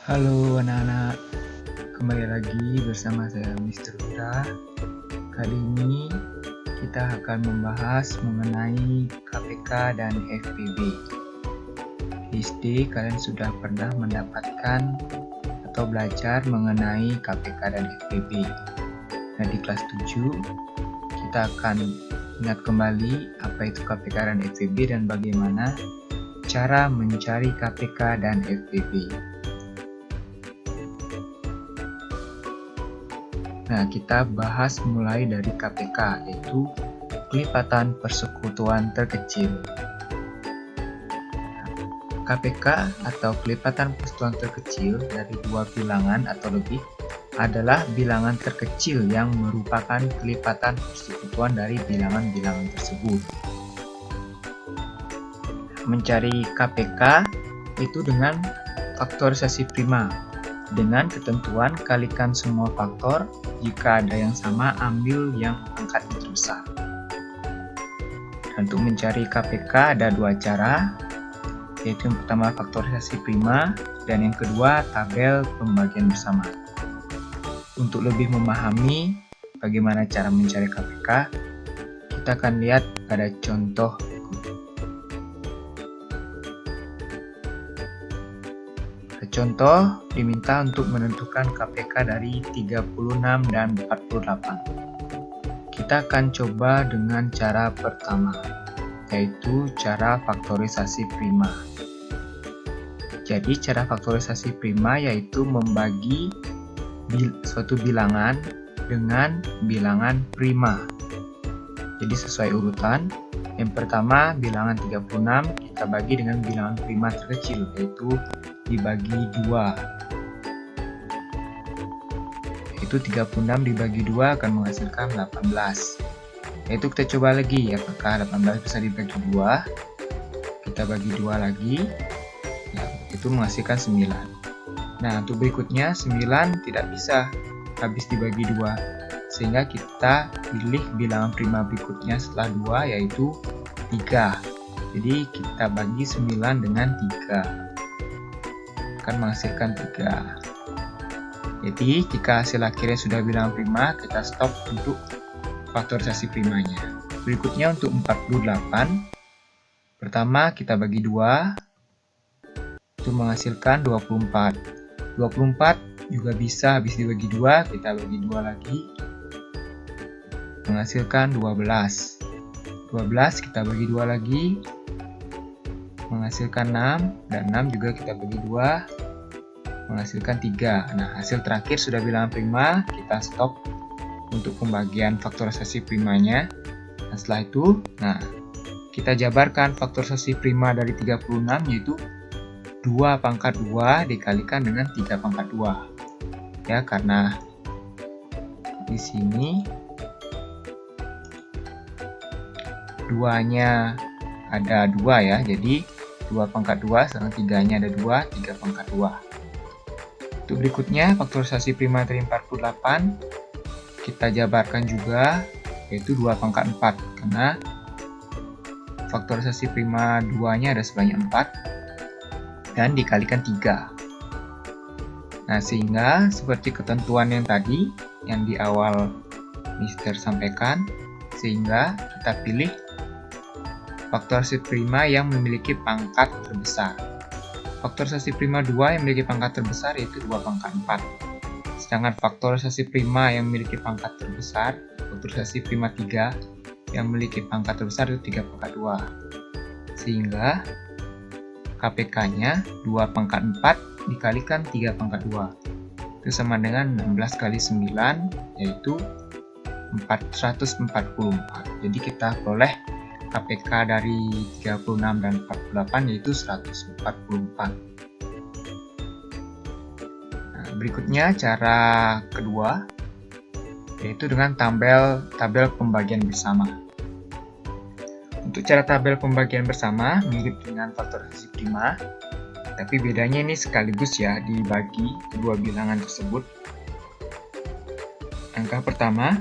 Halo anak-anak, kembali lagi bersama saya Mr. Wira. Kali ini kita akan membahas mengenai KPK dan FPB. Di SD kalian sudah pernah mendapatkan atau belajar mengenai KPK dan FPB. Nah, di kelas 7 kita akan ingat kembali apa itu KPK dan FPB dan bagaimana cara mencari KPK dan FPB. Nah, kita bahas mulai dari KPK, yaitu kelipatan persekutuan terkecil. KPK atau kelipatan persekutuan terkecil dari dua bilangan atau lebih adalah bilangan terkecil yang merupakan kelipatan persekutuan dari bilangan-bilangan tersebut. Mencari KPK itu dengan faktorisasi prima. Dengan ketentuan kalikan semua faktor, jika ada yang sama ambil yang angkatnya terbesar. Untuk mencari KPK ada dua cara, yaitu yang pertama faktorisasi prima dan yang kedua tabel pembagian bersama. Untuk lebih memahami bagaimana cara mencari KPK, kita akan lihat pada contoh berikut. Contoh diminta untuk menentukan KPK dari 36 dan 48. Kita akan coba dengan cara pertama, yaitu cara faktorisasi prima. Jadi cara faktorisasi prima yaitu membagi suatu bilangan dengan bilangan prima. Jadi sesuai urutan. Yang pertama bilangan 36 kita bagi dengan bilangan prima terkecil, yaitu dibagi 2. Yaitu 36 dibagi 2 akan menghasilkan 18. Yaitu kita coba lagi, apakah 18 bisa dibagi 2. Kita bagi 2 lagi, ya, itu menghasilkan 9. Nah, untuk berikutnya 9 tidak bisa habis dibagi 2, sehingga kita pilih bilangan prima berikutnya setelah 2, yaitu 3. Jadi kita bagi 9 dengan 3 akan menghasilkan 3. Jadi jika hasil akhirnya sudah bilangan prima, kita stop untuk faktorisasi primanya. Berikutnya untuk 48, pertama kita bagi 2, itu menghasilkan 24. 24 juga bisa habis dibagi 2, kita bagi 2 lagi, menghasilkan 12. 12 kita bagi 2 lagi, menghasilkan 6, dan 6 juga kita bagi 2, menghasilkan 3. Nah, hasil terakhir sudah bilangan prima, kita stop untuk pembagian faktorisasi primanya. Nah, setelah itu, kita jabarkan faktorisasi prima dari 36, yaitu 2 pangkat 2 dikalikan dengan 3 pangkat 2. Ya, karena di sini 2-nya ada 2 ya, jadi 2 pangkat 2, sedangkan 3-nya ada 2, 3 pangkat 2. Untuk berikutnya, faktorisasi prima dari 48, kita jabarkan juga, yaitu 2 pangkat 4, karena faktorisasi prima 2-nya ada sebanyak 4, dan dikalikan 3. Nah, sehingga seperti ketentuan yang tadi, yang di awal Mister sampaikan, sehingga kita pilih faktorisasi prima yang memiliki pangkat terbesar. Faktorisasi prima 2 yang memiliki pangkat terbesar yaitu 2 pangkat 4. Sedangkan faktorisasi prima yang memiliki pangkat terbesar, faktorisasi prima 3 yang memiliki pangkat terbesar itu 3 pangkat 2. Sehingga KPK-nya 2 pangkat 4 dikalikan 3 pangkat 2. Itu sama dengan 16 kali 9 yaitu 444. Jadi kita peroleh KPK dari 36 dan 48 yaitu 144. Nah, berikutnya cara kedua yaitu dengan tabel pembagian bersama. Untuk cara tabel pembagian bersama mirip dengan faktorisasi prima, tapi bedanya ini sekaligus ya dibagi kedua bilangan tersebut. Angka pertama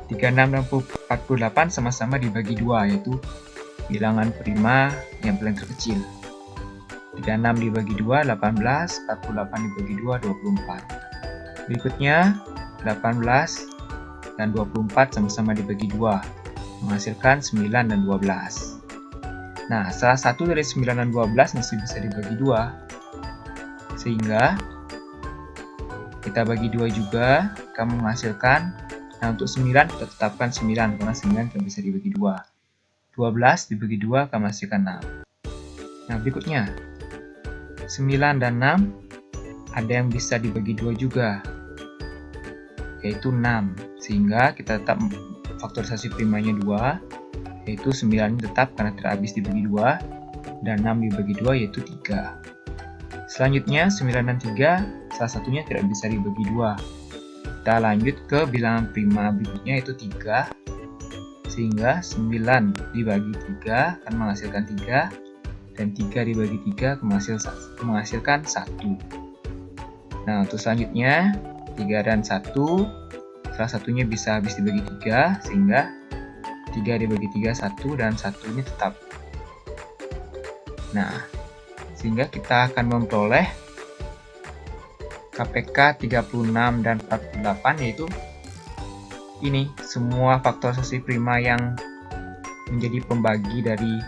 36 dan 48 sama-sama dibagi 2, yaitu bilangan prima yang paling terkecil. 36 dibagi 2, 18. 48 dibagi 2, 24. Berikutnya, 18 dan 24 sama-sama dibagi 2, menghasilkan 9 dan 12. Nah, salah satu dari 9 dan 12 masih bisa dibagi 2. Sehingga, kita bagi 2 juga, akan menghasilkan, nah untuk 9 kita tetapkan 9, karena 9 tidak bisa dibagi 2. 12 dibagi 2 akan menghasilkan 6. Nah, berikutnya, 9 dan 6 ada yang bisa dibagi 2 juga, yaitu 6. Sehingga kita tetap faktorisasi primanya 2, yaitu 9 tetap karena tidak habis dibagi 2, dan 6 dibagi 2 yaitu 3. Selanjutnya, 9 dan 3, salah satunya tidak bisa dibagi 2. Kita lanjut ke bilangan prima berikutnya yaitu 3. Sehingga 9 dibagi 3 akan menghasilkan 3, dan 3 dibagi 3 menghasilkan 1. Nah, untuk selanjutnya, 3 dan 1, salah satunya bisa habis dibagi 3, sehingga 3 dibagi 3, 1, dan 1 ini tetap. Nah, sehingga kita akan memperoleh KPK 36 dan 48, yaitu ini semua faktorisasi prima yang menjadi pembagi dari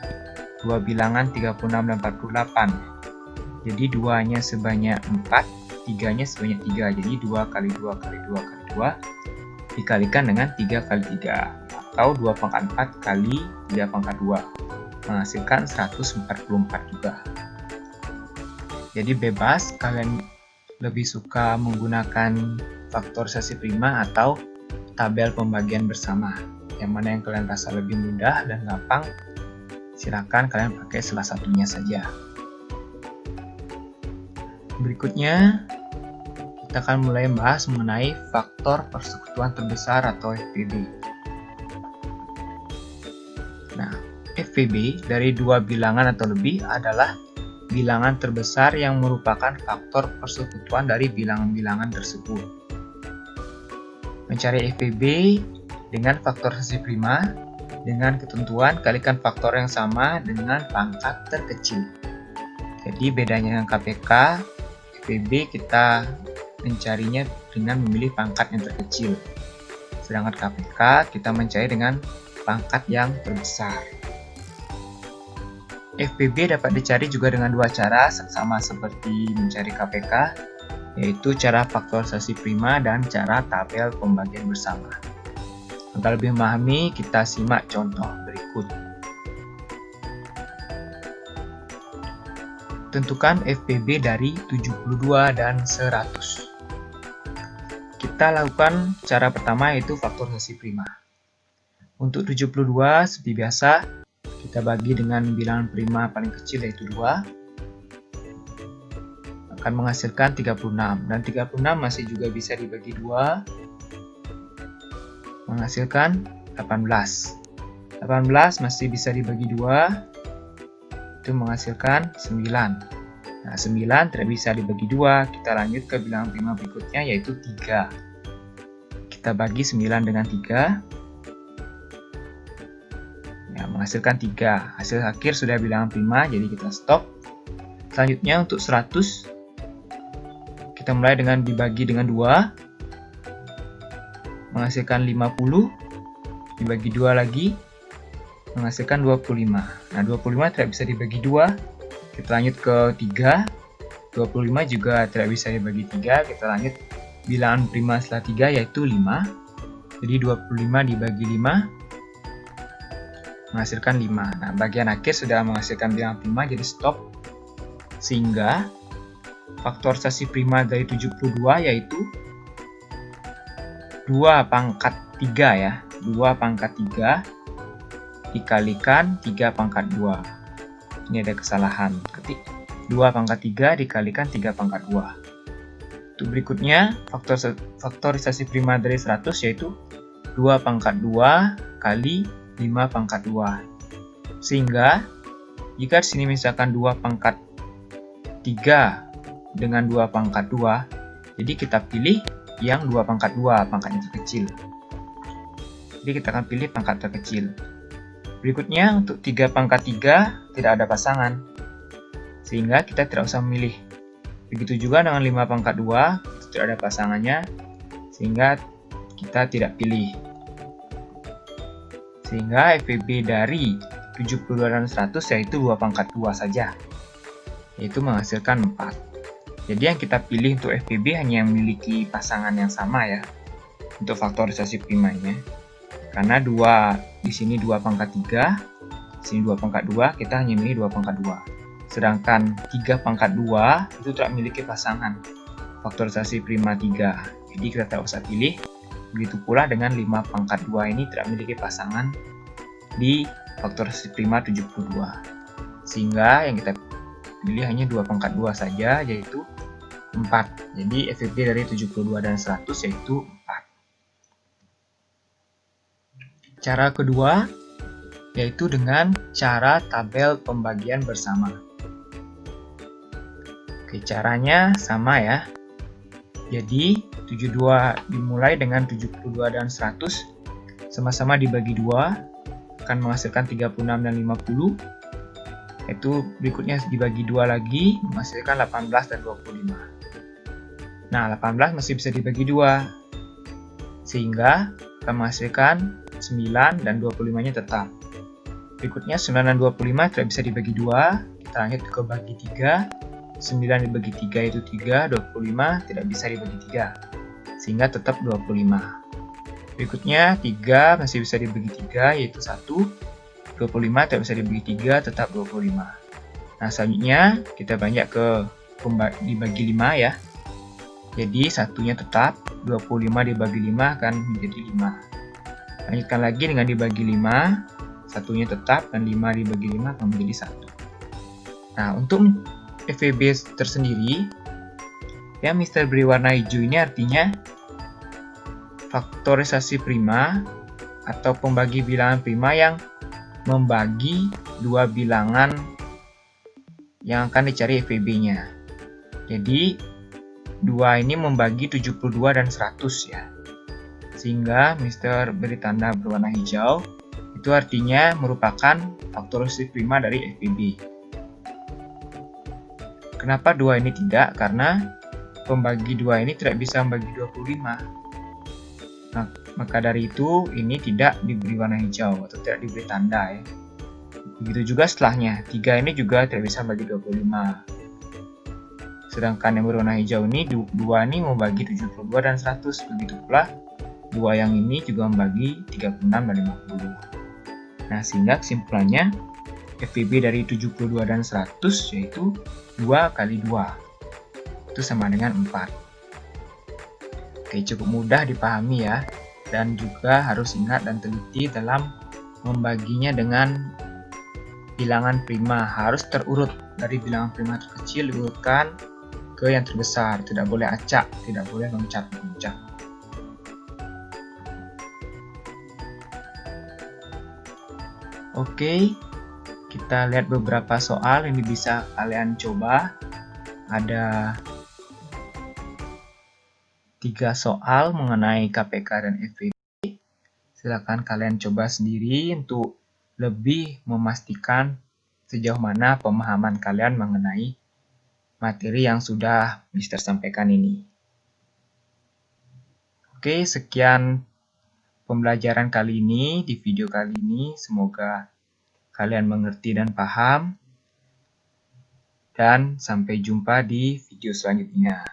dua bilangan 36 dan 48. Jadi 2-nya sebanyak 4, 3-nya sebanyak 3. Jadi 2 kali 2 kali 2 kali 2 dikalikan dengan 3 kali 3, atau 2 pangkat 4 kali 3 pangkat 2, menghasilkan 144 juga. Jadi bebas, kalian lebih suka menggunakan faktorisasi prima atau tabel pembagian bersama. Yang mana yang kalian rasa lebih mudah dan gampang, silakan kalian pakai salah satunya saja. Berikutnya, kita akan mulai membahas mengenai faktor persekutuan terbesar atau FPB. Nah, FPB dari dua bilangan atau lebih adalah bilangan terbesar yang merupakan faktor persekutuan dari bilangan-bilangan tersebut. Mencari FPB dengan faktorisasi prima dengan ketentuan kalikan faktor yang sama dengan pangkat terkecil. Jadi bedanya dengan KPK, FPB kita mencarinya dengan memilih pangkat yang terkecil. Sedangkan KPK kita mencari dengan pangkat yang terbesar. FPB dapat dicari juga dengan dua cara, sama seperti mencari KPK, yaitu cara faktorisasi prima dan cara tabel pembagian bersama. Agar lebih memahami, kita simak contoh berikut. Tentukan FPB dari 72 dan 100. Kita lakukan cara pertama yaitu faktorisasi prima. Untuk 72 seperti biasa, kita bagi dengan bilangan prima paling kecil yaitu 2. Akan menghasilkan 36. Dan 36 masih juga bisa dibagi 2. Menghasilkan 18. 18 masih bisa dibagi 2. Itu menghasilkan 9. Nah, 9 tidak bisa dibagi 2. Kita lanjut ke bilangan prima berikutnya yaitu 3. Kita bagi 9 dengan 3. Ya, menghasilkan 3. Hasil akhir sudah bilangan prima, jadi kita stop. Selanjutnya untuk 100, kita mulai dengan dibagi dengan 2. Menghasilkan 50. Dibagi 2 lagi. Menghasilkan 25. Nah, 25 tidak bisa dibagi 2. Kita lanjut ke 3. 25 juga tidak bisa dibagi 3. Kita lanjut bilangan prima setelah 3 yaitu 5. Jadi 25 dibagi 5 menghasilkan 5. Nah, bagian akhir sudah menghasilkan bilangan prima, jadi stop. Sehingga faktorisasi prima dari 72 yaitu 2 pangkat 3 ya. 2 pangkat 3 dikalikan 3 pangkat 2. Ini ada kesalahan. Ketik 2 pangkat 3 dikalikan 3 pangkat 2. Untuk berikutnya, faktorisasi prima dari 100 yaitu 2 pangkat 2 kali 5 pangkat 2. Sehingga, jika di sini misalkan 2 pangkat 3 dengan 2 pangkat 2, jadi kita pilih yang 2 pangkat 2, pangkat yang terkecil. Jadi kita akan pilih pangkat terkecil. Berikutnya, untuk 3 pangkat 3 tidak ada pasangan. sehingga kita tidak usah memilih. Begitu juga dengan 5 pangkat 2, tidak ada pasangannya, sehingga kita tidak pilih. Sehingga FEB dari 72 dan 100 yaitu 2 pangkat 2 saja, yaitu menghasilkan 4. Jadi yang kita pilih untuk FEB hanya yang memiliki pasangan yang sama ya, untuk faktorisasi primanya. Karena di sini 2 pangkat 3, di sini 2 pangkat 2, kita hanya memilih 2 pangkat 2. Sedangkan 3 pangkat 2 itu tidak memiliki pasangan faktorisasi prima 3. Jadi kita tidak usah pilih. Begitu pula dengan 5 pangkat 2 ini tidak memiliki pasangan di faktorisasi prima 72. Sehingga yang kita pilih hanya 2 pangkat 2 saja, yaitu 4. Jadi FEB dari 72 dan 100 yaitu 4. Cara kedua yaitu dengan cara tabel pembagian bersama. Oke, caranya sama ya. Jadi 72 dimulai dengan 72 dan 100 sama-sama dibagi 2 akan menghasilkan 36 dan 50. Itu berikutnya dibagi 2 lagi menghasilkan 18 dan 25. Nah, 18 masih bisa dibagi 2 sehingga akan menghasilkan 9 dan 25-nya tetap. Berikutnya 9 dan 25 tidak bisa dibagi 2. Kita lanjut ke bagi 3. 9 dibagi 3 itu 3, 25 tidak bisa dibagi 3, sehingga tetap 25. Berikutnya 3 masih bisa dibagi 3, yaitu 1, 25 tidak bisa dibagi 3, tetap 25. Nah, selanjutnya kita banyak ke dibagi 5 ya. Jadi satunya tetap, 25 dibagi 5 akan menjadi 5. Lanjutkan lagi dengan dibagi 5, satunya tetap, dan 5 dibagi 5 akan menjadi 1. Nah, untuk FEB tersendiri, yang Mister beri warna hijau ini artinya faktorisasi prima atau pembagi bilangan prima yang membagi dua bilangan yang akan dicari FEB-nya. Jadi, 2 ini membagi 72 dan 100 ya. Sehingga Mister beri tanda berwarna hijau, itu artinya merupakan faktorisasi prima dari FEB. Kenapa 2 ini tidak? Karena pembagi 2 ini tidak bisa membagi 25. Nah, maka dari itu ini tidak diberi warna hijau atau tidak diberi tanda ya. Begitu juga setelahnya, 3 ini juga tidak bisa membagi 25. Sedangkan yang berwarna hijau ini 2 ini membagi 72 dan 100. Begitu pula 2 yang ini juga membagi 36 dan 50. Nah, sehingga kesimpulannya FEB dari 72 dan 100 yaitu 2 kali 2. Itu sama dengan 4. Oke, cukup mudah dipahami ya. Dan juga harus ingat dan teliti dalam membaginya dengan bilangan prima. Harus terurut dari bilangan prima terkecil diurutkan ke yang terbesar. Tidak boleh acak, tidak boleh loncat-loncat. Oke. Kita lihat beberapa soal yang bisa kalian coba. Ada 3 soal mengenai KPK dan FEB. Silakan kalian coba sendiri untuk lebih memastikan sejauh mana pemahaman kalian mengenai materi yang sudah Mister sampaikan ini. Oke, sekian pembelajaran kali ini di video kali ini. Semoga kalian mengerti dan paham, dan sampai jumpa di video selanjutnya.